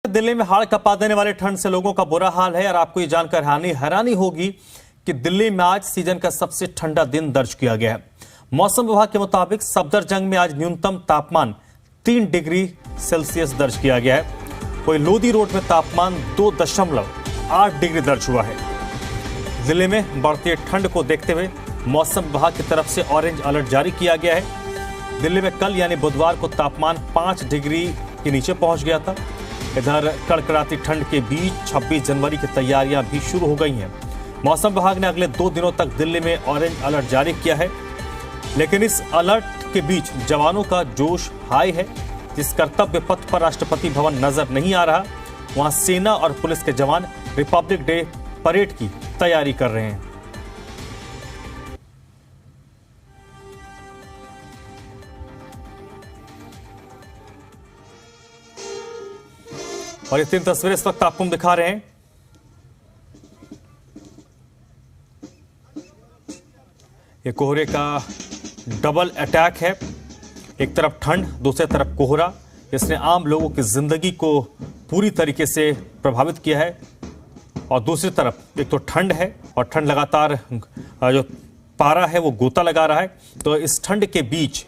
दिल्ली में हाड़ कपा देने वाले ठंड से लोगों का बुरा हाल है और आपको ये जानकर हैरानी होगी कि दिल्ली में आज सीजन का सबसे ठंडा दिन दर्ज किया गया है। मौसम विभाग के मुताबिक सफदरजंग में आज न्यूनतम तापमान 3 डिग्री सेल्सियस दर्ज किया गया है। वहीं लोधी रोड में तापमान 2.8 डिग्री दर्ज हुआ है। जिले में बढ़ती ठंड को देखते हुए मौसम विभाग की तरफ से ऑरेंज अलर्ट जारी किया गया है। दिल्ली में कल यानी बुधवार को तापमान 5 डिग्री के नीचे पहुंच गया था। इधर कड़कड़ाती ठंड के बीच 26 जनवरी की तैयारियां भी शुरू हो गई हैं। मौसम विभाग ने अगले 2 दिनों तक दिल्ली में ऑरेंज अलर्ट जारी किया है, लेकिन इस अलर्ट के बीच जवानों का जोश हाई है। जिस कर्तव्य पथ पर राष्ट्रपति भवन नजर नहीं आ रहा, वहां सेना और पुलिस के जवान रिपब्लिक डे परेड की तैयारी कर रहे हैं। और ये 3 तस्वीरें इस वक्त आपको हम दिखा रहे हैं। ये कोहरे का डबल अटैक है। एक तरफ ठंड, दूसरी तरफ कोहरा। इसने आम लोगों की जिंदगी को पूरी तरीके से प्रभावित किया है। और दूसरी तरफ एक तो ठंड है और ठंड लगातार जो पारा है वो गोता लगा रहा है। तो इस ठंड के बीच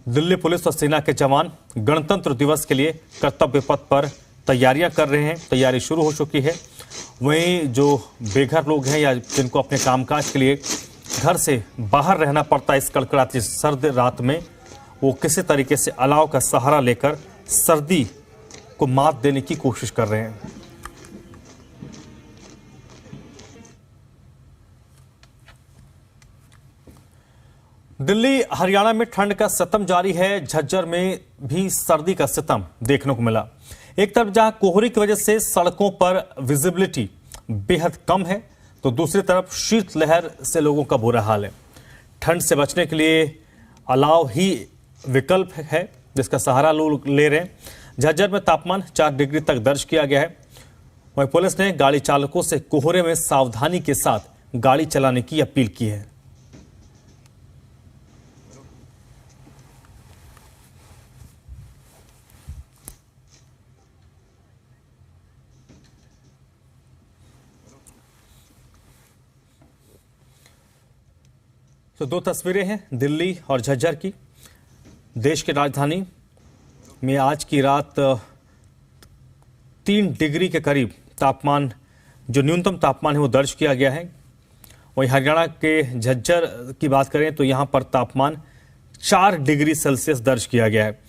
दिल्ली पुलिस और सेना के जवान गणतंत्र दिवस के लिए कर्तव्य पथ पर तैयारियां कर रहे हैं। तैयारी शुरू हो चुकी है। वहीं जो बेघर लोग हैं या जिनको अपने कामकाज के लिए घर से बाहर रहना पड़ता है इस कड़कड़ाती सर्द रात में, वो किसी तरीके से अलाव का सहारा लेकर सर्दी को मात देने की कोशिश कर रहे हैं। दिल्ली हरियाणा में ठंड का सितम जारी है। झज्जर में भी सर्दी का सितम देखने को मिला। एक तरफ जहां कोहरे की वजह से सड़कों पर विजिबिलिटी बेहद कम है, तो दूसरी तरफ शीतलहर से लोगों का बुरा हाल है। ठंड से बचने के लिए अलाव ही विकल्प है जिसका सहारा लोग ले रहे हैं। झज्जर में तापमान 4 डिग्री तक दर्ज किया गया है। वहीं पुलिस ने गाड़ी चालकों से कोहरे में सावधानी के साथ गाड़ी चलाने की अपील की है। तो 2 तस्वीरें हैं दिल्ली और झज्जर की। देश की राजधानी में आज की रात 3 डिग्री के करीब तापमान, जो न्यूनतम तापमान है वो दर्ज किया गया है। वहीं हरियाणा के झज्जर की बात करें तो यहाँ पर तापमान 4 डिग्री सेल्सियस दर्ज किया गया है।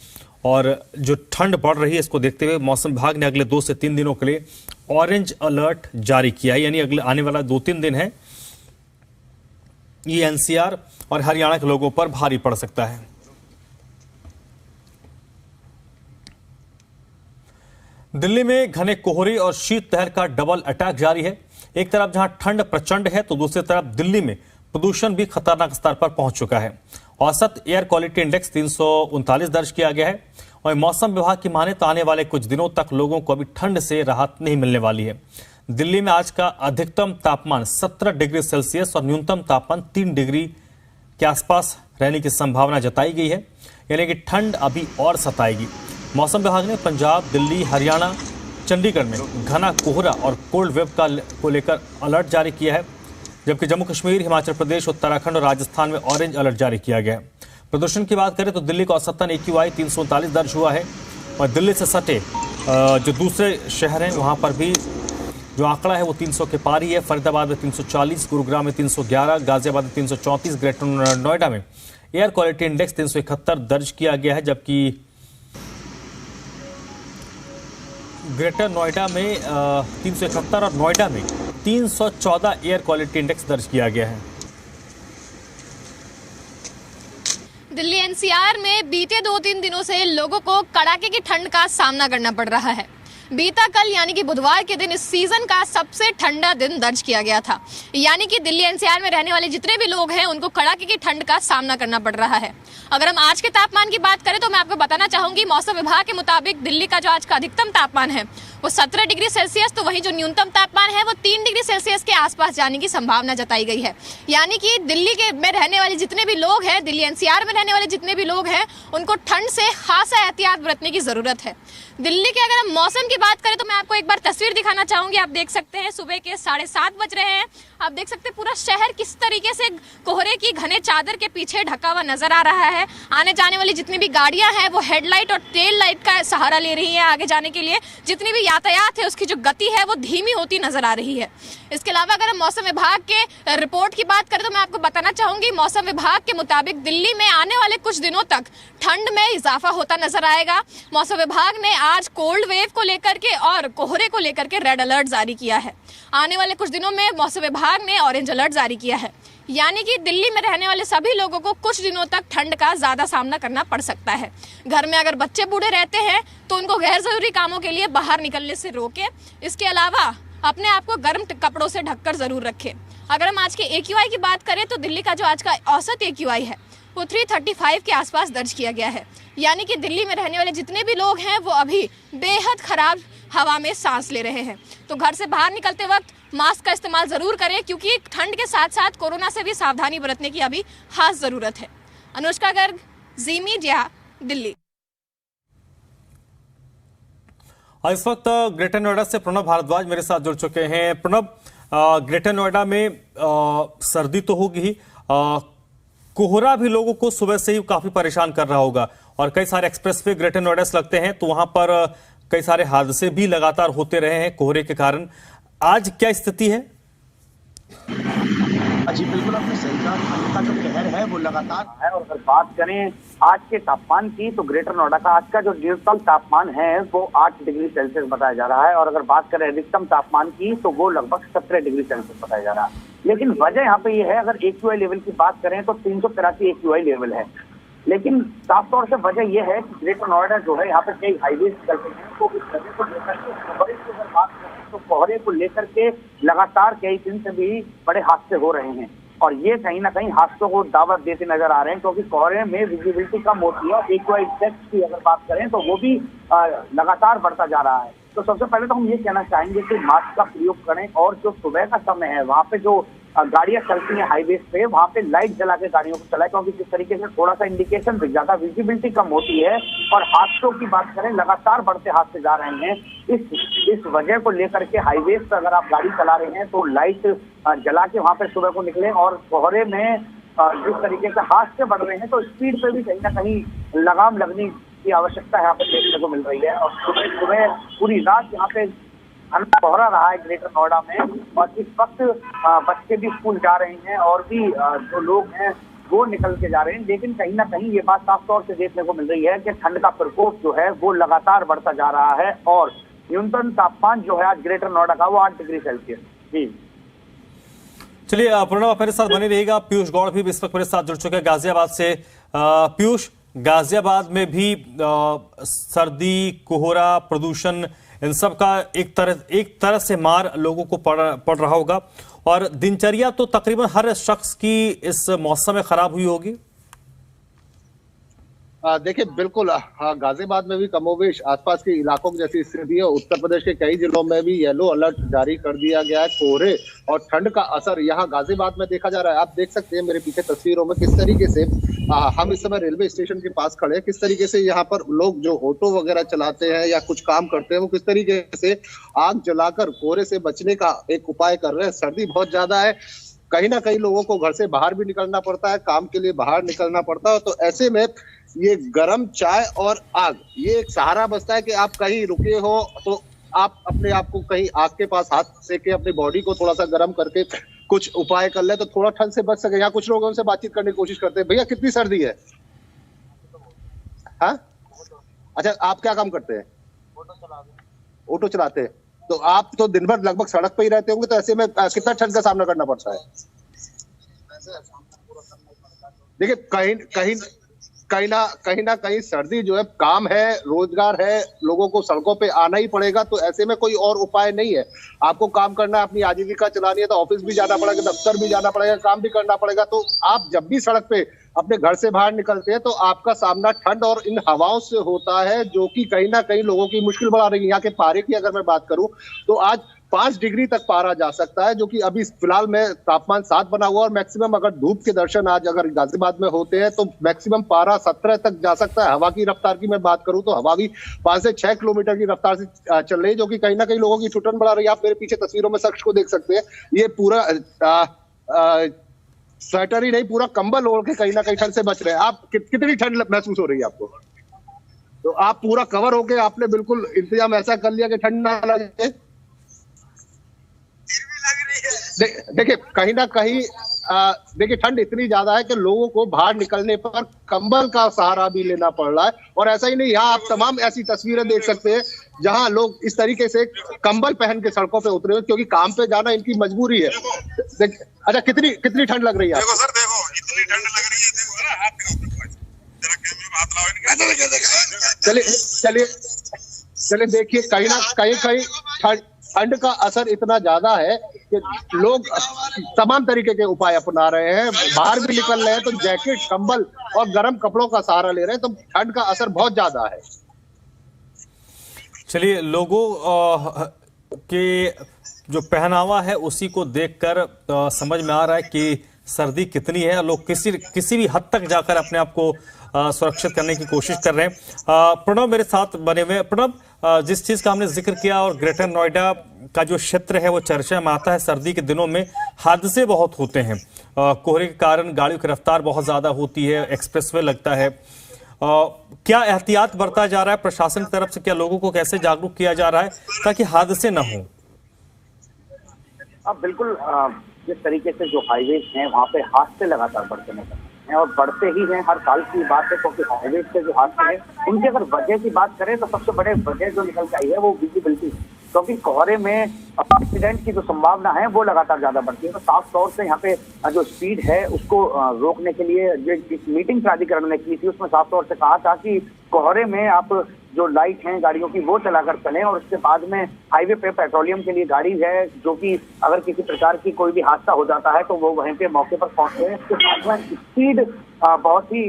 और जो ठंड बढ़ रही है इसको देखते हुए मौसम विभाग ने अगले 2 से 3 दिनों के लिए ऑरेंज अलर्ट जारी किया है। यानी अगले आने वाला 2-3 दिन है, ये एनसीआर और हरियाणा के लोगों पर भारी पड़ सकता है। दिल्ली में घने कोहरे और शीतलहर का डबल अटैक जारी है। एक तरफ जहां ठंड प्रचंड है तो दूसरी तरफ दिल्ली में प्रदूषण भी खतरनाक स्तर पर पहुंच चुका है। औसत एयर क्वालिटी इंडेक्स 339 दर्ज किया गया है। और मौसम विभाग की माने तो आने वाले कुछ दिनों तक लोगों को अभी ठंड से राहत नहीं मिलने वाली है। दिल्ली में आज का अधिकतम तापमान 17 डिग्री सेल्सियस और न्यूनतम तापमान 3 डिग्री के आसपास रहने की संभावना जताई गई है। यानी कि ठंड अभी और सताएगी। मौसम विभाग ने पंजाब, दिल्ली, हरियाणा, चंडीगढ़ में घना कोहरा और कोल्ड वेव को लेकर अलर्ट जारी किया है, जबकि जम्मू कश्मीर, हिमाचल प्रदेश, उत्तराखंड और राजस्थान में ऑरेंज अलर्ट जारी किया गया है। प्रदूषण की बात करें तो दिल्ली का औसतन AQI 339 दर्ज हुआ है। और दिल्ली से सटे जो दूसरे शहर हैं वहाँ पर भी जो आंकड़ा है वो 300 के पार ही है। फरीदाबाद में 340, गुरुग्राम में 311, गाजियाबाद में 334, ग्रेटर नोएडा में एयर क्वालिटी इंडेक्स 371 दर्ज किया गया है, जबकि ग्रेटर नोएडा में 371 और नोएडा में 314 एयर क्वालिटी इंडेक्स दर्ज किया गया है। दिल्ली एनसीआर में बीते 2-3 दिनों से लोगों को कड़ाके की ठंड का सामना करना पड़ रहा है। बीता कल यानी कि बुधवार के दिन इस सीजन का सबसे ठंडा दिन दर्ज किया गया था। यानी कि दिल्ली एनसीआर में रहने वाले जितने भी लोग हैं उनको कड़ाके की ठंड का सामना करना पड़ रहा है। अगर हम आज के तापमान की बात करें तो मैं आपको बताना चाहूंगी, मौसम विभाग के मुताबिक दिल्ली का जो आज का अधिकतम तापमान है वो 17 डिग्री सेल्सियस, तो वहीं जो न्यूनतम तापमान है वो 3 डिग्री सेल्सियस के आसपास जाने की संभावना जताई गई है। यानी कि दिल्ली के में रहने वाले जितने भी लोग हैं, दिल्ली एनसीआर में रहने वाले जितने भी लोग हैं, उनको ठंड से खासा एहतियात बरतने की जरूरत है। दिल्ली के अगर हम मौसम की बात करें तो मैं आपको एक बार तस्वीर दिखाना चाहूंगी। आप देख सकते हैं सुबह के 7:30 बज रहे हैं। आप देख सकते हैं पूरा शहर किस तरीके से कोहरे की घने चादर के पीछे ढका हुआ नजर आ रहा है। आने जाने वाली जितनी भी गाड़ियां हैं वो हेडलाइट और टेल लाइट का सहारा ले रही है आगे जाने के लिए। जितनी भी यातायात है उसकी जो गति है वो धीमी होती नजर आ रही है। इसके अलावा अगर हम मौसम विभाग के रिपोर्ट की बात करें तो मैं आपको बताना चाहूंगी, मौसम विभाग के मुताबिक दिल्ली में आने वाले कुछ दिनों तक ठंड में इजाफा होता नजर आएगा। मौसम विभाग ने आज कोल्ड वेव को लेकर के और कोहरे को लेकर के रेड अलर्ट जारी किया है। आने वाले कुछ दिनों में मौसम विभाग ने ऑरेंज अलर्ट जारी किया है, यानी कि दिल्ली में रहने वाले सभी लोगों को कुछ दिनों तक ठंड का ज्यादा सामना करना पड़ सकता है। घर में अगर बच्चे बूढ़े रहते हैं तो उनको गैर जरूरी कामों के लिए बाहर निकलने से रोकें। इसके अलावा अपने आप को गर्म कपड़ों से ढककर जरूर रखें। अगर हम आज के AQI की बात करें तो दिल्ली का जो आज का औसत AQI है वो 335 के आसपास दर्ज किया गया है, यानी कि दिल्ली में रहने वाले जितने भी लोग हैं वो अभी बेहद खराब हवा में सांस ले रहे हैं। तो घर से बाहर निकलते वक्त मास्क का इस्तेमाल जरूर करें, क्योंकि ठंड के साथ साथ कोरोना से भी सावधानी बरतने की अभी खास जरूरत है। अनुष्का गर्ग, जी मीडिया, दिल्ली। इस वक्त ग्रेटर नोएडा से प्रणब भारद्वाज मेरे साथ जुड़ चुके हैं। प्रणब, ग्रेटर नोएडा में सर्दी तो होगी ही, कोहरा भी लोगों को सुबह से ही काफी परेशान कर रहा होगा और कई सारे एक्सप्रेस वे ग्रेटर नोएडा से लगते हैं, तो वहां पर कई सारे हादसे भी लगातार होते रहे हैं कोहरे के कारण। आज क्या स्थिति है? जी बिल्कुल, आपने सही कहा। ठंड का जो कहर है वो लगातार है। और अगर बात करें आज के तापमान की तो ग्रेटर नोएडा का आज का जो न्यूनतम तापमान है वो 8 डिग्री सेल्सियस बताया जा रहा है। और अगर बात करें अधिकतम तापमान की तो वो लगभग 17 डिग्री सेल्सियस बताया जा रहा है। लेकिन वजह यहाँ पे ये है, अगर AQI लेवल की बात करें तो 383 AQI लेवल है। लेकिन साफ तौर से वजह यह है कि ग्रेटर नोएडा जो है यहाँ पे कई हाईवे निकलते हैं, तो इस वजह को लेकर के कोहरे की अगर बात करें तो कोहरे को लेकर के लगातार कई दिन से भी बड़े हादसे हो रहे हैं। और ये कहीं ना कहीं हादसों को दावत देते नजर आ रहे हैं, क्योंकि कोहरे में विजिबिलिटी कम होती है। और AQI इंडेक्स की अगर बात करें तो वो भी लगातार बढ़ता जा रहा है। तो सबसे पहले तो हम ये कहना चाहेंगे कि मास्क का प्रयोग करें, और जो सुबह का समय है वहाँ पे जो गाड़ियां चलती हैं हाईवे पे, वहाँ पे लाइट जला के गाड़ियों को चलाएं, क्योंकि जिस तरीके से थोड़ा सा इंडिकेशन दिख जाता है, विजिबिलिटी कम होती है। और हादसों की बात करें, लगातार बढ़ते हादसे जा रहे हैं। इस वजह को लेकर के हाईवे पर अगर आप गाड़ी चला रहे हैं तो लाइट जला के वहाँ पे सुबह को निकलें। और कोहरे में जिस तरीके से हादसे बढ़ रहे हैं तो स्पीड पे भी कहीं ना कहीं लगाम लगने की आवश्यकता यहाँ पे देखने को मिल रही है। और सुबह पूरी रात यहाँ पे घना कोहरा रहा है ग्रेटर नोएडा में। और इस वक्त बच्चे भी स्कूल जा रहे हैं और भी जो लोग हैं वो निकल के जा रहे हैं। लेकिन कहीं ना कहीं ये बात साफ तौर से देखने को मिल रही है कि ठंड का प्रकोप जो है वो लगातार बढ़ता जा रहा है। और न्यूनतम तापमान जो है आज ग्रेटर नोएडा का वो 8 डिग्री सेल्सियस। जी चलिए प्रणब, आप मेरे साथ बने रहिएगा। पीयूष गौड़ भी इस वक्त मेरे साथ जुड़ चुके हैं गाजियाबाद से। पीयूष, गाजियाबाद में भी सर्दी, कोहरा, प्रदूषण, इन सब का एक तरह से मार लोगों को पड़ रहा होगा, और दिनचर्या तो तकरीबन हर शख्स की इस मौसम में खराब हुई होगी। देखिए बिल्कुल, हाँ, गाजियाबाद में भी कमोवेश आसपास के इलाकों की जैसी स्थिति है। उत्तर प्रदेश के कई जिलों में भी येलो अलर्ट जारी कर दिया गया है। कोहरे और ठंड का असर यहाँ गाजियाबाद में देखा जा रहा है। आप देख सकते हैं मेरे पीछे तस्वीरों में किस तरीके से हम इस समय रेलवे स्टेशन के पास खड़े हैं, किस तरीके से यहाँ पर लोग जो ऑटो वगैरह चलाते हैं या कुछ काम करते हैं वो किस तरीके से आग जलाकर कोहरे से बचने का एक उपाय कर रहे हैं। सर्दी बहुत ज्यादा है, कहीं ना कहीं लोगों को घर से बाहर भी निकलना पड़ता है, काम के लिए बाहर निकलना पड़ता है। तो ऐसे में ये गर्म चाय और आग, ये एक सहारा बचता है कि आप कहीं रुके हो तो आप अपने आप को कहीं आग के पास हाथ सेके अपनी बॉडी को थोड़ा सा गर्म करके कुछ उपाय कर ले तो थोड़ा ठंड से बच सके। यहाँ कुछ लोग उनसे बातचीत करने की कोशिश करते हैं, भैया कितनी सर्दी है? हाँ, अच्छा, आप क्या काम करते हैं? ऑटो चलाते हैं। तो आप तो दिन भर लगभग सड़क पे ही रहते होंगे, तो ऐसे में कितना ठंड का सामना करना पड़ता है? देखिए कहीं ना कहीं सर्दी जो है, काम है, रोजगार है, लोगों को सड़कों पे आना ही पड़ेगा। तो ऐसे में कोई और उपाय नहीं है। आपको काम करना है, अपनी आजीविका चलानी है तो ऑफिस भी जाना पड़ेगा, दफ्तर भी जाना पड़ेगा, काम भी करना पड़ेगा। तो आप जब भी सड़क पे अपने घर से बाहर निकलते हैं तो आपका सामना ठंड और इन हवाओं से होता है, जो कि कहीं ना कहीं लोगों की मुश्किल बढ़ा रही है। यहाँ के पारे की अगर मैं बात करूं तो आज 5 डिग्री तक पारा जा सकता है, जो कि अभी फिलहाल में तापमान 7 बना हुआ, और मैक्सिमम अगर धूप के दर्शन आज अगर गाजियाबाद में होते हैं तो मैक्सिमम पारा 17 तक जा सकता है। हवा की रफ्तार की मैं बात करूं तो हवा भी 5 से 6 किलोमीटर की रफ्तार से चल रही है, जो कि कहीं ना कहीं लोगों की ठुठन बढ़ा रही है। आप मेरे पीछे तस्वीरों में शख्स को देख सकते हैं, ये पूरा स्वेटर ही नहीं, पूरा कंबल ओढ़ के कहीं ना कहीं ठंड से बच रहे हैं। आप कितनी ठंड महसूस हो रही है आपको? तो आप पूरा कवर होके आपने बिल्कुल इंतजाम ऐसा कर लिया कि ठंड ना लगे। देखिए कहीं ना कहीं देखिए ठंड इतनी ज्यादा है कि लोगों को बाहर निकलने पर कंबल का सहारा भी लेना पड़ रहा है। और ऐसा ही नहीं, यहाँ आप तमाम ऐसी तस्वीरें देख सकते हैं जहां लोग इस तरीके से कंबल पहन के सड़कों पे उतरे हुए, क्योंकि काम पे जाना इनकी मजबूरी है। अच्छा, कितनी ठंड लग रही है? देखो सर, देखो इतनी ठंड लग रही है, देखो ना हाथ चलिए देखिए, कहीं ना कहीं ठंड का असर इतना ज्यादा है कि लोग तमाम तरीके के उपाय अपना रहे हैं। बाहर भी निकल रहे हैं तो जैकेट, कंबल और गर्म कपड़ों का सहारा ले रहे हैं, तो ठंड का असर बहुत ज्यादा है। चलिए, लोगों के जो पहनावा है उसी को देखकर समझ में आ रहा है कि सर्दी कितनी है। लोग किसी भी हद तक जाकर अपने आप को सुरक्षित करने की कोशिश कर रहे हैं। प्रणव मेरे साथ बने हुए। प्रणव, जिस चीज का हमने जिक्र किया, और ग्रेटर नोएडा का जो क्षेत्र है वो चर्चा में आता है, सर्दी के दिनों में हादसे बहुत होते हैं। कोहरे के कारण गाड़ियों की रफ्तार बहुत ज्यादा होती है, एक्सप्रेसवे लगता है। क्या एहतियात बरता जा रहा है प्रशासन की तरफ से? क्या लोगों को कैसे जागरूक किया जा रहा है ताकि हादसे न हो? अब बिल्कुल जिस तरीके से जो हाईवेज हैं वहाँ पे हादसे लगातार बढ़ते नजर हैं और बढ़ते ही हैं। हर साल की बात है, क्योंकि हाईवेज से जो हादसे हैं उनकी अगर वजह की बात करें तो सबसे बड़े वजह जो निकल के आई है वो विजिबिलिटी, क्योंकि कोहरे में एक्सीडेंट की जो संभावना है वो लगातार ज्यादा बढ़ती है। तो साफ तौर से यहाँ पे जो स्पीड है उसको रोकने के लिए जो मीटिंग प्राधिकरण ने की थी उसमें साफ तौर से कहा था कि कोहरे में आप जो लाइट हैं गाड़ियों की वो चलाकर चलें, और उसके बाद में हाईवे पे पेट्रोलियम के लिए गाड़ी है जो कि अगर किसी प्रकार की कोई भी हादसा हो जाता है तो वो वहीं पे मौके पर पहुंचते हैं। उसके बाद में स्पीड बहुत ही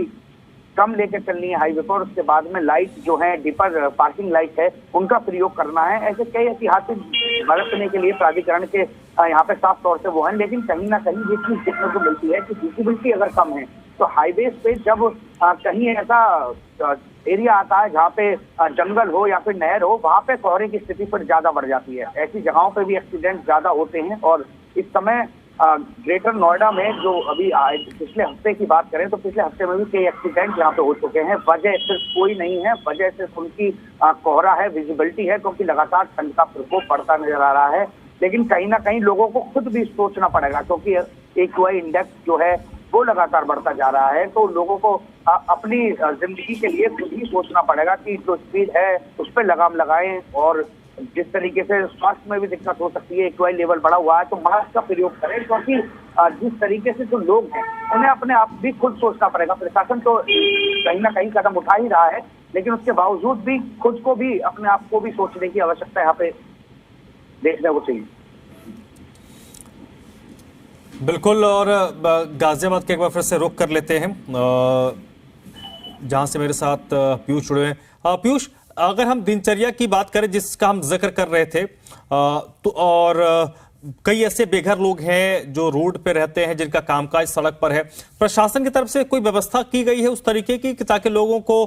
कम लेकर चलनी है हाईवे पर, और उसके बाद में लाइट जो है डिपर पार्किंग लाइट है उनका प्रयोग करना है। ऐसे कई ऐतिहासिक बरतने के लिए प्राधिकरण के यहाँ पे साफ तौर से वो है। लेकिन कहीं ना कहीं ये चीज देखने को मिलती है कि विजिबिलिटी अगर कम है तो हाईवेज पे जब कहीं ऐसा एरिया आता है जहाँ पे जंगल हो या फिर नहर हो, वहाँ पे कोहरे की स्थिति पर ज्यादा बढ़ जाती है। ऐसी जगहों पे भी एक्सीडेंट ज्यादा होते हैं। और इस समय ग्रेटर नोएडा में जो अभी पिछले हफ्ते की बात करें तो पिछले हफ्ते में भी कई एक्सीडेंट यहाँ पे हो चुके हैं। वजह सिर्फ कोई नहीं है, वजह सिर्फ उनकी कोहरा है, विजिबिलिटी है, क्योंकि लगातार ठंड का प्रकोप बढ़ता नजर आ रहा है। लेकिन कहीं ना कहीं लोगों को खुद भी सोचना पड़ेगा, क्योंकि AQI इंडेक्स जो है वो लगातार बढ़ता जा रहा है। तो लोगों को अपनी जिंदगी के लिए खुद ही सोचना पड़ेगा कि जो स्पीड है उस पर लगाम लगाएं, और जिस तरीके से स्वास्थ्य में भी दिक्कत हो सकती है, AQI लेवल बढ़ा हुआ है तो मास्क का प्रयोग करें, क्योंकि जिस तरीके से जो लोग हैं उन्हें अपने आप भी खुद सोचना पड़ेगा। प्रशासन तो कहीं ना कहीं कदम उठा ही रहा है, लेकिन उसके बावजूद भी खुद को भी अपने आप को भी सोचने की आवश्यकता यहाँ पे देखने को चाहिए। बिल्कुल। और गाजियाबाद के एक बार फिर से रुख कर लेते हैं, जहां से मेरे साथ पीयूष जुड़े हैं। पीयूष, अगर हम दिनचर्या की बात करें जिसका हम जिक्र कर रहे थे, तो और कई ऐसे बेघर लोग हैं जो रोड पे रहते हैं जिनका कामकाज सड़क पर है, प्रशासन की तरफ से कोई व्यवस्था की गई है उस तरीके की कि ताकि लोगों को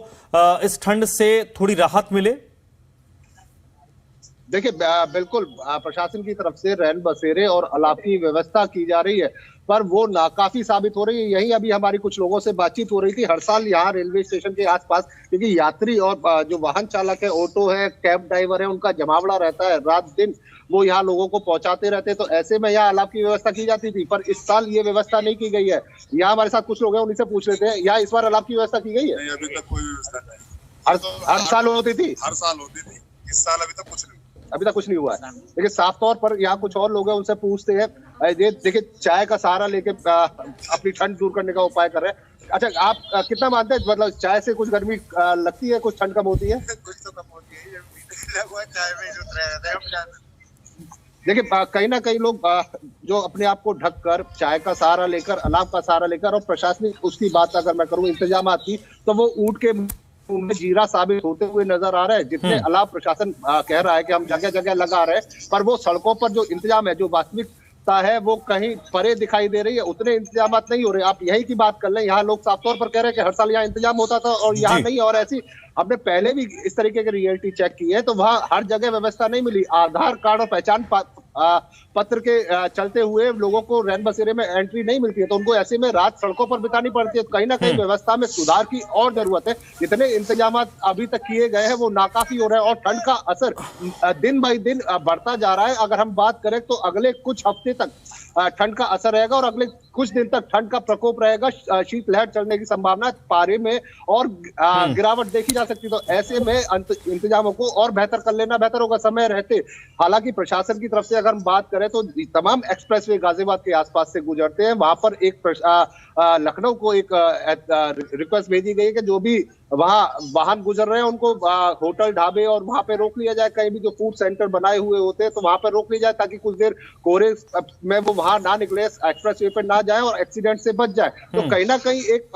इस ठंड से थोड़ी राहत मिले? देखिए बिल्कुल प्रशासन की तरफ से रैन बसेरे और अलाव की व्यवस्था की जा रही है, पर वो नाकाफी साबित हो रही है। यही अभी हमारी कुछ लोगों से बातचीत हो रही थी। हर साल यहाँ रेलवे स्टेशन के आसपास, क्योंकि यात्री और जो वाहन चालक है, ऑटो है, कैब ड्राइवर है, उनका जमावड़ा रहता है, रात दिन वो यहाँ लोगों को पहुंचाते रहते हैं। तो ऐसे में यहाँ अलाव की व्यवस्था की जाती थी, पर इस साल ये व्यवस्था नहीं की गई है। यहाँ हमारे साथ कुछ लोग हैं, उन्हीं से पूछ लेते हैं, यहाँ इस बार अलाव की व्यवस्था की गई है? नहीं, अभी तक कोई व्यवस्था नहीं। हर साल होती थी? हर साल होती थी, इस साल अभी तक कुछ नहीं, अभी तक कुछ नहीं हुआ है। देखिए साफ तौर पर यहाँ कुछ और लोग हैं, उनसे पूछते हैं। ये देखिए चाय का सहारा लेके अपनी ठंड दूर करने का उपाय कर रहे हैं। अच्छा, आप कितना मानते हैं, मतलब चाय से कुछ गर्मी लगती है, कुछ ठंड कम होती है? कुछ तो कम होती है, चाय में जो रहते हैं। देखिए कहीं ना कहीं लोग जो अपने आप को ढककर चाय का सहारा लेकर, अलाव का सहारा लेकर, और प्रशासनिक उसकी बात अगर मैं करूँ इंतजाम की, तो वो ऊँट के उनमें जीरा साबित होते हुए नजर आ रहे हैं। जितने अलावा प्रशासन कह रहा है कि हम जगह जगह लगा रहे हैं, पर वो सड़कों पर जो इंतजाम है, जो वास्तविकता है, वो कहीं परे दिखाई दे रही है। उतने इंतजाम नहीं हो रहे। आप यही की बात कर लें, यहाँ लोग साफ तौर पर कह रहे हैं कि हर साल यहाँ इंतजाम होता था और यहाँ नहीं। और ऐसी हमने पहले भी इस तरीके की रियलिटी चेक की है, तो वहाँ हर जगह व्यवस्था नहीं मिली। आधार कार्ड और पहचान पत्र के चलते हुए लोगों को रैन बसेरे में एंट्री नहीं मिलती है, तो उनको ऐसे में रात सड़कों पर बितानी पड़ती है। तो कहीं ना कहीं व्यवस्था में सुधार की और जरूरत है। जितने इंतजाम अभी तक किए गए हैं वो नाकाफी हो रहे हैं और ठंड का असर दिन बाई दिन बढ़ता जा रहा है। अगर हम बात करें तो अगले कुछ हफ्ते तक ठंड का असर रहेगा और अगले कुछ दिन तक ठंड का प्रकोप रहेगा। शीतलहर चलने की संभावना पारे में और गिरावट देखी जा सकती है। तो ऐसे में इंतजामों को और बेहतर कर लेना बेहतर होगा समय रहते। हालांकि प्रशासन की तरफ से अगर हम बात करें तो तमाम एक्सप्रेसवे गाजियाबाद के आसपास से गुजरते हैं। वहां पर एक लखनऊ को एक रिक्वेस्ट भेजी गई है कि जो भी वहां वाहन गुजर रहे हैं उनको होटल ढाबे और वहां पे रोक लिया जाए। कहीं भी जो फूड सेंटर बनाए हुए होते हैं तो वहां पे रोक लिया जाए, ताकि कुछ देर कोहरे में वो वहां ना निकले, एक्सप्रेसवे पे ना जाए और एक्सीडेंट से बच जाए। तो कहीं ना कहीं एक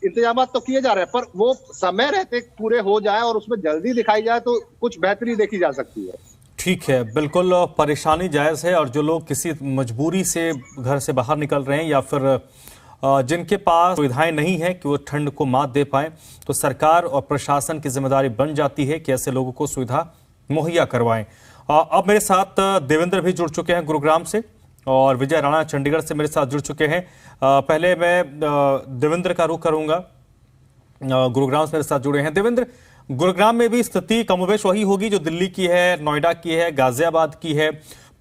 इंतजाम तो किए जा रहे हैं, पर वो समय रहते पूरे हो जाए और उसमें जल्दी दिखाई जाए तो कुछ बेहतरी देखी जा सकती है। ठीक है, बिल्कुल परेशानी जायज़ है। और जो लोग किसी मजबूरी से घर से बाहर निकल रहे हैं या फिर जिनके पास सुविधाएं नहीं है कि वो ठंड को मात दे पाए, तो सरकार और प्रशासन की जिम्मेदारी बन जाती है कि ऐसे लोगों को सुविधा मुहैया करवाएं। अब मेरे साथ देवेंद्र भी जुड़ चुके हैं गुरुग्राम से और विजय राणा चंडीगढ़ से मेरे साथ जुड़ चुके हैं। पहले मैं देवेंद्र का रुख करूंगा, गुरुग्राम से मेरे साथ जुड़े हैं। देवेंद्र, गुरुग्राम में भी स्थिति कमोबेश वही होगी जो दिल्ली की है, नोएडा की है, गाजियाबाद की है।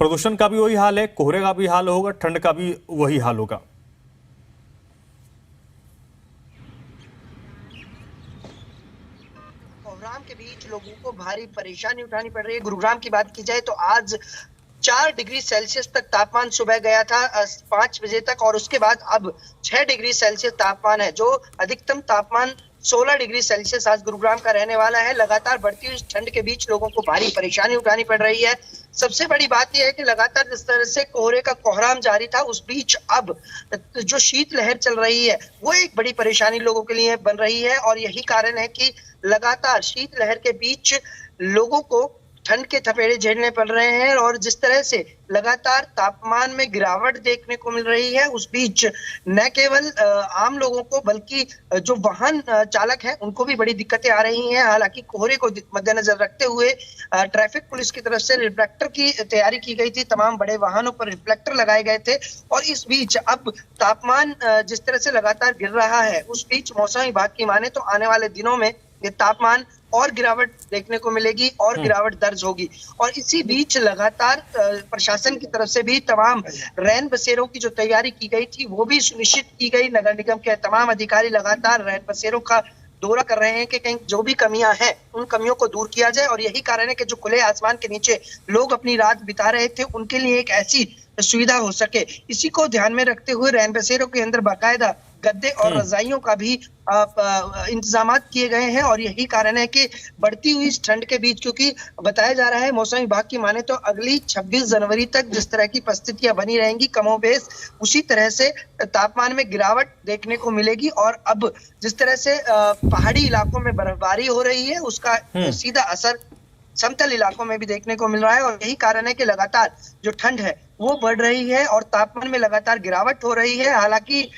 प्रदूषण का भी वही हाल है, कोहरे का भी हाल होगा, ठंड का भी वही हाल होगा। कोहराम के बीच लोगों को भारी परेशानी उठानी पड़ रही है। गुरुग्राम की बात की जाए तो आज 4 डिग्री सेल्सियस तक तापमान सुबह गया था 5 बजे तक, और उसके बाद अब 6 डिग्री सेल्सियस तापमान है, जो अधिकतम तापमान 16 डिग्री सेल्सियस आज गुरुग्राम का रहने वाला है। लगातार बढ़ती हुई ठंड के बीच लोगों को भारी परेशानी उठानी पड़ रही है। सबसे बड़ी बात यह है कि लगातार जिस तरह से कोहरे का कोहराम जारी था, उस बीच अब जो शीतलहर चल रही है वो एक बड़ी परेशानी लोगों के लिए बन रही है। और यही कारण है कि लगातार शीतलहर के बीच लोगों को ठंड के थपेड़े झेलने पड़ रहे हैं। और जिस तरह से लगातार तापमान में गिरावट देखने को मिल रही है, उस बीच न केवल आम लोगों को बल्कि जो वाहन चालक हैं उनको भी बड़ी दिक्कतें आ रही हैं। हालांकि कोहरे को मद्देनजर रखते हुए ट्रैफिक पुलिस की तरफ से रिफ्लेक्टर की तैयारी की गई थी, तमाम बड़े वाहनों पर रिफ्लेक्टर लगाए गए थे। और इस बीच अब तापमान जिस तरह से लगातार गिर रहा है, उस बीच मौसम विभाग की माने तो आने वाले दिनों में ये तापमान और गिरावट देखने को मिलेगी और गिरावट दर्ज होगी। और इसी बीच लगातार प्रशासन की तरफ से भी तमाम रैन बसेरों की जो तैयारी की गई थी वो भी सुनिश्चित की गई। नगर निगम के तमाम अधिकारी लगातार रैन बसेरों का दौरा कर रहे हैं कि कहीं जो भी कमियां हैं उन कमियों को दूर किया जाए। और यही कारण है कि जो खुले आसमान के नीचे लोग अपनी रात बिता रहे थे, उनके लिए एक ऐसी सुविधा हो सके। इसी को ध्यान में रखते हुए रैन बसेरों के अंदर बाकायदा गद्दे और रजाइयों का भी इंतजाम किए गए हैं। और यही कारण है कि बढ़ती हुई इस ठंड के बीच, क्योंकि बताया जा रहा है मौसम विभाग की माने तो अगली 26 जनवरी तक जिस तरह की परिस्थितियां बनी रहेंगी, कमोबेश उसी तरह से तापमान में गिरावट देखने को मिलेगी। और अब जिस तरह से पहाड़ी इलाकों में बर्फबारी हो रही है, उसका सीधा असर समतल इलाकों में भी देखने को मिल रहा है। और यही कारण है कि लगातार जो ठंड है वो बढ़ रही है और तापमान में लगातार गिरावट हो रही है। हालांकि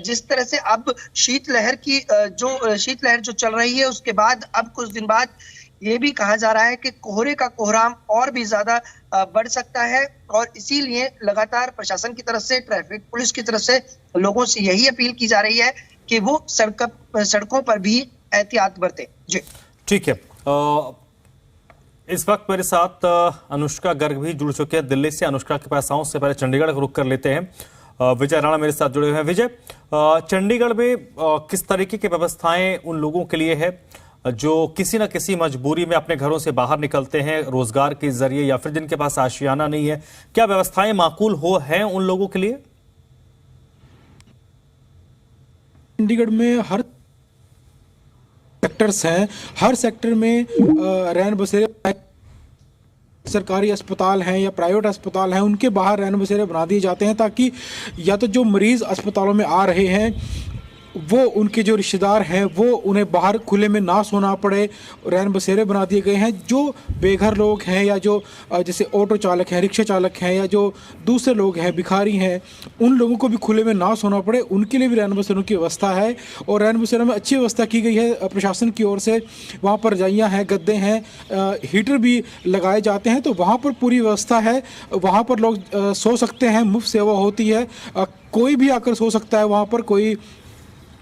जिस तरह से अब शीतलहर जो चल रही है, उसके बाद अब कुछ दिन बाद ये भी कहा जा रहा है कि कोहरे का कोहराम और भी ज्यादा बढ़ सकता है। और इसीलिए लगातार प्रशासन की तरफ से, ट्रैफिक पुलिस की तरफ से लोगों से यही अपील की जा रही है कि वो सड़कों पर भी एहतियात बरतें। जी ठीक है। इस वक्त मेरे साथ अनुष्का गर्ग भी जुड़ चुके हैं दिल्ली से। अनुष्का के पास आऊं, उससे पहले चंडीगढ़ का रुख कर लेते हैं। विजय राणा मेरे साथ जुड़े हुए हैं। विजय, चंडीगढ़ में किस तरीके की व्यवस्थाएं उन लोगों के लिए है जो किसी न किसी मजबूरी में अपने घरों से बाहर निकलते हैं रोजगार के जरिए, या फिर जिनके पास आशियाना नहीं है? क्या व्यवस्थाएं माकूल हैं उन लोगों के लिए? चंडीगढ़ में हर सेक्टर्स हैं, हर सेक्टर में रैन बसेरे, सरकारी अस्पताल हैं या प्राइवेट अस्पताल हैं, उनके बाहर रैन बसेरे बना दिए जाते हैं ताकि या तो जो मरीज अस्पतालों में आ रहे हैं वो उनके जो रिश्तेदार हैं वो उन्हें बाहर खुले में ना सोना पड़े, रैन बसेरे बना दिए गए हैं। जो बेघर लोग हैं या जो जैसे ऑटो चालक हैं, रिक्शा चालक हैं या जो दूसरे लोग हैं, भिखारी हैं, उन लोगों को भी खुले में ना सोना पड़े, उनके लिए भी रैन बसेरों की व्यवस्था है। और रैन बसेरों में अच्छी व्यवस्था की गई है प्रशासन की ओर से। वहाँ पर रजाइयाँ हैं, गद्दे हैं, हीटर भी लगाए जाते हैं, तो वहाँ पर पूरी व्यवस्था है। वहाँ पर लोग सो सकते हैं, मुफ्त सेवा होती है, कोई भी आकर सो सकता है वहाँ पर। कोई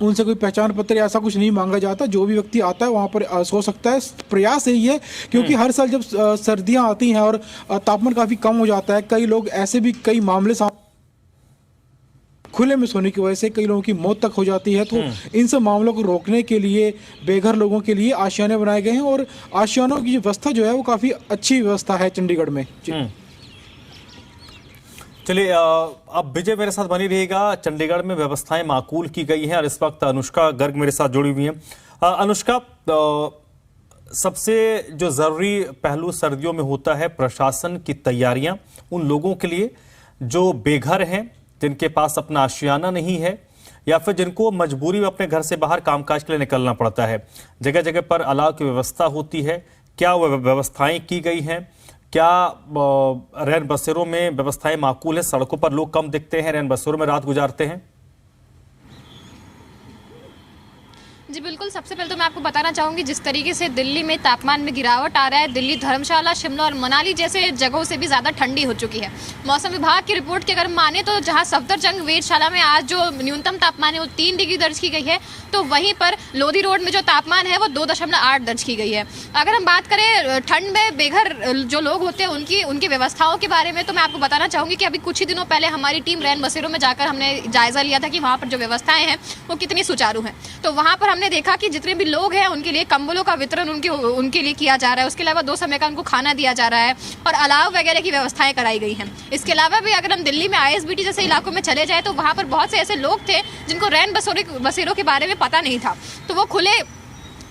उनसे कोई पहचान पत्र ऐसा कुछ नहीं मांगा जाता, जो भी व्यक्ति आता है वहाँ पर सो सकता है। प्रयास यही है क्योंकि हर साल जब सर्दियाँ आती हैं और तापमान काफ़ी कम हो जाता है, कई लोग ऐसे भी कई मामले खुले में सोने की वजह से कई लोगों की मौत तक हो जाती है। तो इन सब मामलों को रोकने के लिए बेघर लोगों के लिए आशियाने बनाए गए हैं और आशियानों की व्यवस्था जो है वो काफ़ी अच्छी व्यवस्था है चंडीगढ़ में। चलिए, अब विजय मेरे साथ बनी रहिएगा। चंडीगढ़ में व्यवस्थाएं माकूल की गई हैं और इस वक्त अनुष्का गर्ग मेरे साथ जुड़ी हुई हैं। अनुष्का, सबसे जो जरूरी पहलू सर्दियों में होता है प्रशासन की तैयारियां उन लोगों के लिए जो बेघर हैं, जिनके पास अपना आशियाना नहीं है या फिर जिनको मजबूरी में अपने घर से बाहर कामकाज के लिए निकलना पड़ता है। जगह जगह पर अलाव की व्यवस्था होती है, क्या वह व्यवस्थाएं की गई हैं? क्या रैन बसेरों में व्यवस्थाएं माकूल है? सड़कों पर लोग कम दिखते हैं, रैन बसेरों में रात गुजारते हैं? जी बिल्कुल, सबसे पहले तो मैं आपको बताना चाहूँगी जिस तरीके से दिल्ली में तापमान में गिरावट आ रहा है, दिल्ली, धर्मशाला, शिमला और मनाली जैसे जगहों से भी ज़्यादा ठंडी हो चुकी है। मौसम विभाग की रिपोर्ट की अगर माने तो जहाँ सफदरजंग वेधशाला में आज जो न्यूनतम तापमान है वो 3 डिग्री दर्ज की गई है, तो वहीं पर लोधी रोड में जो तापमान है वो 2.8 दर्ज की गई है। अगर हम बात करें ठंड में बेघर जो लोग होते हैं उनकी व्यवस्थाओं के बारे में, तो मैं आपको बताना चाहूँगी कि अभी कुछ ही दिनों पहले हमारी टीम रैन बसेरों में जाकर हमने जायजा लिया था कि वहाँ पर जो व्यवस्थाएं हैं वो कितनी सुचारू हैं। तो वहाँ पर हमने देखा कि जितने भी लोग हैं उनके लिए कंबलों का वितरण उनके लिए किया जा रहा है। उसके अलावा 2 समय का उनको खाना दिया जा रहा है और अलाव वगैरह की व्यवस्थाएं कराई गई हैं। इसके अलावा भी अगर हम दिल्ली में ISBT जैसे इलाकों में चले जाए तो वहाँ पर बहुत से ऐसे लोग थे जिनको रैन बसेरों के बारे में पता नहीं था, तो वो खुले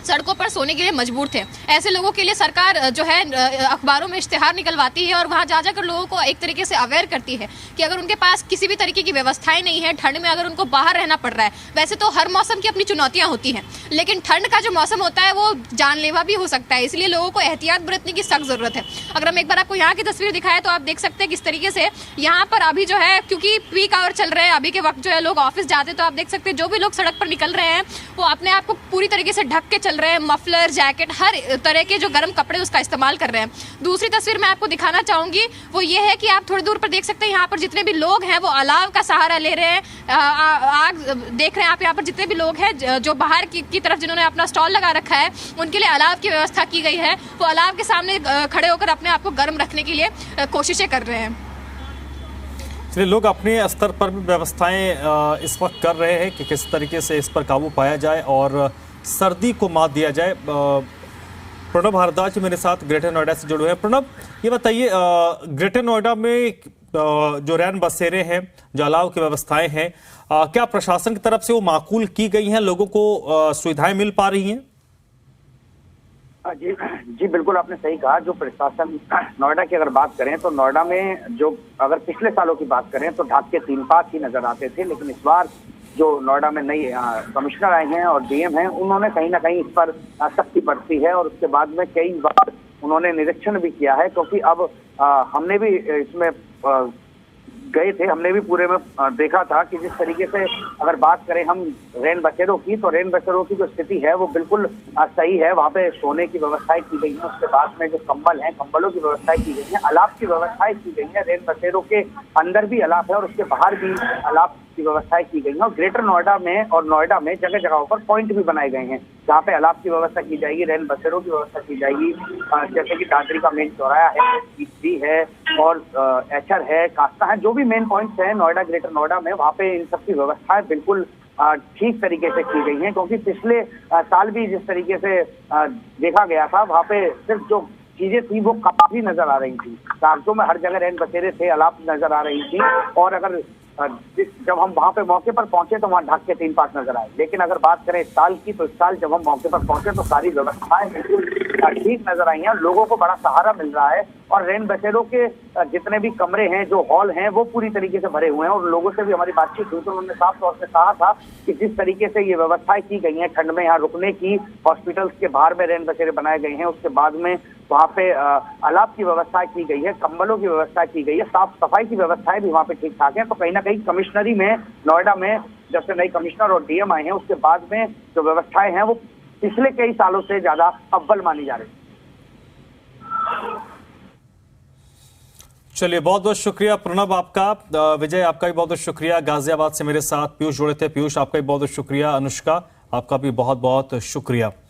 सड़कों पर सोने के लिए मजबूर थे। ऐसे लोगों के लिए सरकार जो है अखबारों में इश्तिहार निकलवाती है और वहाँ जा जाकर लोगों को एक तरीके से अवेयर करती है कि अगर उनके पास किसी भी तरीके की व्यवस्थाएं नहीं है, ठंड में अगर उनको बाहर रहना पड़ रहा है, वैसे तो हर मौसम की अपनी चुनौतियां होती हैं, लेकिन ठंड का जो मौसम होता है वो जानलेवा भी हो सकता है, इसलिए लोगों को एहतियात बरतने की सख्त जरूरत है। अगर हम एक बार आपको यहाँ की तस्वीर दिखाएं तो आप देख सकते हैं किस तरीके से यहाँ पर अभी जो है, क्योंकि पीक आवर चल रहे हैं, अभी के वक्त जो है लोग ऑफिस जाते हैं, तो आप देख सकते हैं जो भी लोग सड़क पर निकल रहे हैं वो अपने आप को पूरी तरीके से ढक के चल रहे हैं। मफलर, जैकेट, हर तरह के जो गर्म कपड़े उसका इस्तेमाल कर रहे हैं। दूसरी तस्वीर मैं आपको दिखाना चाहूंगी वो ये है कि आप थोड़ी दूर पर देख सकते हैं यहाँ पर जितने भी लोग हैं वो अलाव का सहारा ले रहे हैं। आग देख रहे हैं आप, यहाँ पर जितने भी लोग हैं जो बाहर की तरफ जिन्होंने अपना स्टॉल लगा रखा है उनके लिए अलाव की व्यवस्था की गई है। वो अलाव के सामने खड़े होकर अपने आप को गर्म रखने के लिए कोशिशें कर रहे हैं। लोग अपने स्तर पर भी व्यवस्थाएं इस वक्त कर रहे हैं कि किस तरीके से इस पर काबू पाया जाए और सर्दी को मात दिया जाए। प्रणब भारद्वाज मेरे साथ ग्रेटर नोएडा से जुड़े हुए हैं। प्रणब, ये बताइए, ग्रेटर नोएडा में जो रैन बसेरे हैं, जो अलाव की व्यवस्थाएं हैं, क्या प्रशासन की तरफ से वो माकूल की गई हैं? लोगों को सुविधाएं मिल पा रही हैं? जी बिल्कुल, आपने सही कहा। जो प्रशासन नोएडा की अगर बात करें तो नोएडा में जो अगर पिछले सालों की बात करें तो ढाक के 3 पास ही नजर आते थे, लेकिन इस बार जो नोएडा में नई कमिश्नर आए हैं और DM हैं, उन्होंने कहीं ना कहीं इस पर सख्ती बरती है और उसके बाद में कई बार उन्होंने निरीक्षण भी किया है, क्योंकि अब हमने भी इसमें गए थे, हमने भी पूरे में देखा था कि जिस तरीके से अगर बात करें हम रैन बसेरों की, तो रैन बसेरों की जो स्थिति है वो बिल्कुल सही है। वहाँ पे सोने की व्यवस्थाएं की गई है, उसके बाद में जो कंबल हैं, कंबलों की व्यवस्थाएं की गई है, अलाव की व्यवस्थाएं की गई है। रैन बसेरों के अंदर भी अलाव है और उसके बाहर भी अलाव की व्यवस्थाएं की गई है। और ग्रेटर नोएडा में और नोएडा में जगह जगहों पर पॉइंट भी बनाए गए हैं जहाँ पे अलाव की व्यवस्था की जाएगी, रैन बसेरों की व्यवस्था की जाएगी। जैसे कि दादरी का मेन चौराया है, भी है और एचर है, कास्ता है, जो भी मेन पॉइंट्स हैं नोएडा, ग्रेटर नोएडा में, वहाँ पे इन सब की व्यवस्थाएं बिल्कुल ठीक तरीके से की गई हैं। क्योंकि पिछले साल भी जिस तरीके से देखा गया था, वहाँ पे सिर्फ जो चीजें थी वो काफी नजर आ रही थी, कागजों में हर जगह रैन बसेरे थे, अलाव नजर आ रही थी। और अगर जब हम वहां पे मौके पर पहुंचे तो वहां ढाक के 3 पास नजर आए। लेकिन अगर बात करें इस साल की, तो इस साल जब हम मौके पर पहुंचे तो सारी व्यवस्थाएं बिल्कुल ठीक नजर आई हैं। लोगों को बड़ा सहारा मिल रहा है और रैन बसेरों के जितने भी कमरे हैं, जो हॉल हैं, वो पूरी तरीके से भरे हुए हैं। और लोगों से भी हमारी बातचीत हुई तो उन्होंने साफ तौर से कहा था कि जिस तरीके से ये व्यवस्थाएं की गई हैं ठंड में यहाँ रुकने की, हॉस्पिटल्स के बाहर में रैन बसेरे बनाए गए हैं, उसके बाद में वहाँ पे अलाव की व्यवस्था की गई है, कंबलों की व्यवस्था की गई है, साफ सफाई की व्यवस्थाएं भी वहाँ पे ठीक ठाक है। तो कहीं ना कहीं कमिश्नरी में, नोएडा में जब से नई कमिश्नर और डीएम आए हैं, उसके बाद में जो व्यवस्थाएं हैं वो पिछले कई सालों से ज्यादा अव्वल मानी जा रही है। चलिए, बहुत बहुत शुक्रिया प्रणब आपका। विजय, आपका भी बहुत बहुत शुक्रिया। गाजियाबाद से मेरे साथ पीयूष जुड़े थे। पीयूष, आपका भी बहुत बहुत शुक्रिया। अनुष्का, आपका भी बहुत बहुत शुक्रिया।